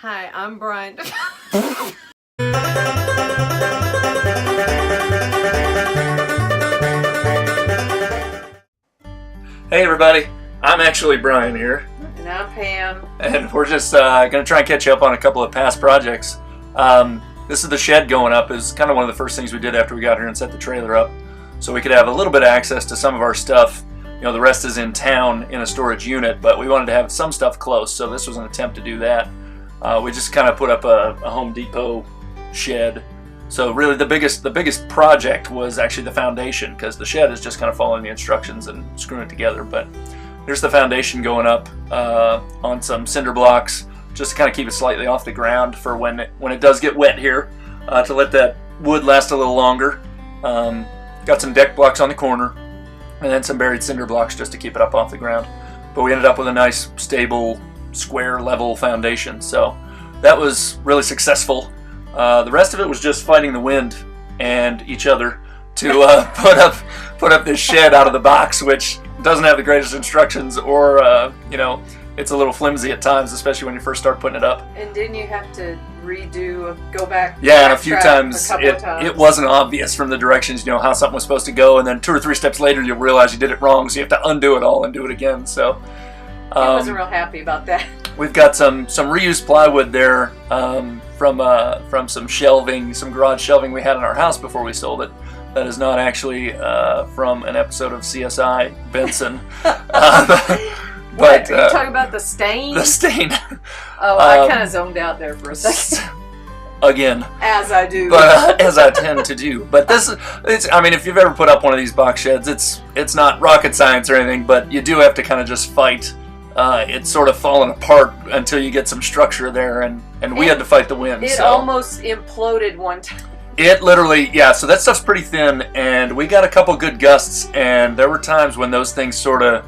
Hi, I'm Brian. Hey everybody, I'm actually Brian here. And I'm Pam. And we're just going to try and catch you up on a couple of past projects. This is the shed going up. Is kind of one of the first things we did after we got here and set the trailer up. So we could have a little bit of access to some of our stuff. You know, the rest is in town in a storage unit, but we wanted to have some stuff close, so this was an attempt to do that. We just kind of put up a Home Depot shed. So really the biggest project was actually the foundation, because the shed is just kind of following the instructions and screwing it together. But there's the foundation going up on some cinder blocks, just to kind of keep it slightly off the ground for when it does get wet here, to let that wood last a little longer. Got some deck blocks on the corner, and then some buried cinder blocks just to keep it up off the ground. But we ended up with a nice, stable, square level foundation, so that was really successful. The rest of it was just fighting the wind and each other to put up this shed out of the box, which doesn't have the greatest instructions, or it's a little flimsy at times, especially when you first start putting it up. And didn't you have to go back? Yeah, and a few times it wasn't obvious from the directions, how something was supposed to go, and then 2 or 3 steps later you'll realize you did it wrong, so you have to undo it all and do it again. So I wasn't real happy about that. We've got some reused plywood there from some shelving, some garage shelving we had in our house before we sold it. That is not actually from an episode of CSI Benson. What, are you talking about the stain? The stain. Oh, I kind of zoned out there for a second. Again. As I do. But as I tend to do. But if you've ever put up one of these box sheds, it's not rocket science or anything, but you do have to kind of just fight. It's sort of falling apart until you get some structure there, and we had to fight the wind. It almost imploded one time. It literally, yeah, so that stuff's pretty thin, and we got a couple good gusts, and there were times when those things sort of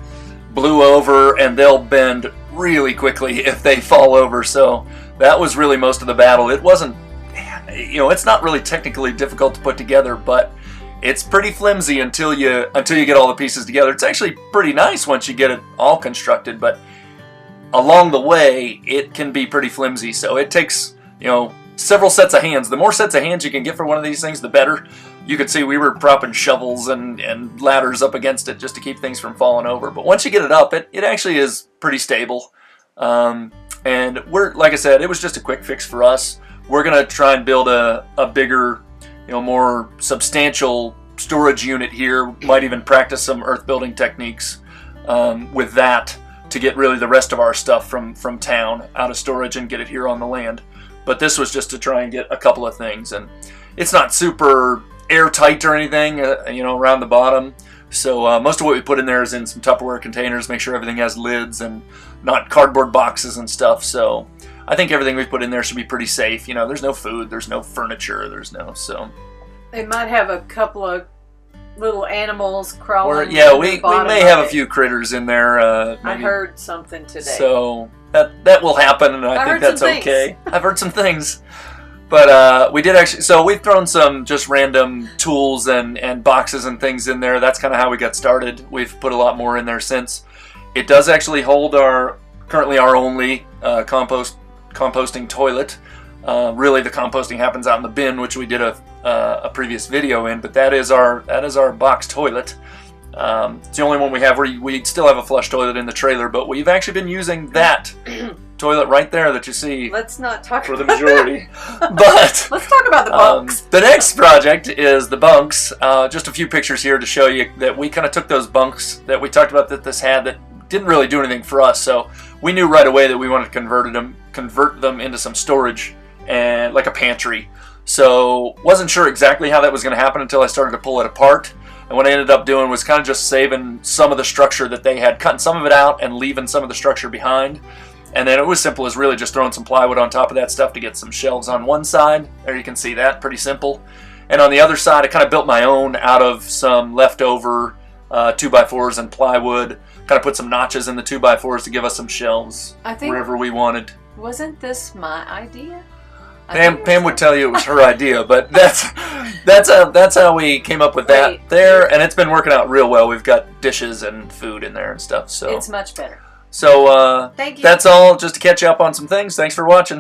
blew over, and they'll bend really quickly if they fall over, so that was really most of the battle. It wasn't, it's not really technically difficult to put together, but it's pretty flimsy until you get all the pieces together. It's actually pretty nice once you get it all constructed, but along the way, it can be pretty flimsy, so it takes, several sets of hands. The more sets of hands you can get for one of these things, the better. You could see we were propping shovels and ladders up against it just to keep things from falling over. But once you get it up, it actually is pretty stable. And like I said, it was just a quick fix for us. We're going to try and build a bigger, more substantial storage unit here. Might even practice some earth building techniques with that to get really the rest of our stuff from town out of storage and get it here on the land. But this was just to try and get a couple of things, and it's not super airtight or anything, around the bottom. So most of what we put in there is in some Tupperware containers, make sure everything has lids and not cardboard boxes and stuff. So I think everything we put in there should be pretty safe. There's no food, there's no furniture, so. They might have a couple of little animals crawling. We may have a few critters in there. I heard something today. So that will happen, and I think that's okay. I've heard some things. But we did actually, so we've thrown some just random tools and boxes and things in there. That's kind of how we got started. We've put a lot more in there since. It does actually hold currently our only composting toilet. Really, the composting happens out in the bin, which we did a previous video in. But that is our box toilet. It's the only one we have. We still have a flush toilet in the trailer, but we've actually been using that toilet right there that you see. Let's not talk for the majority. But let's talk about the bunks. The next project is the bunks. Just a few pictures here to show you that we kind of took those bunks that we talked about that this had that didn't really do anything for us. So we knew right away that we wanted to convert them into some storage and like a pantry. So wasn't sure exactly how that was going to happen until I started to pull it apart. And what I ended up doing was kind of just saving some of the structure that they had, cutting some of it out and leaving some of the structure behind. And then it was simple as really just throwing some plywood on top of that stuff to get some shelves on one side. There you can see that, pretty simple. And on the other side, I kind of built my own out of some leftover 2x4s and plywood. Kind of put some notches in the 2x4s to give us some shelves wherever we wanted. Wasn't this my idea? Pam would tell you it was her idea, but that's how we came up with that there, and it's been working out real well. We've got dishes and food in there and stuff, so it's much better. So thank you. That's all, just to catch you up on some things. Thanks for watching.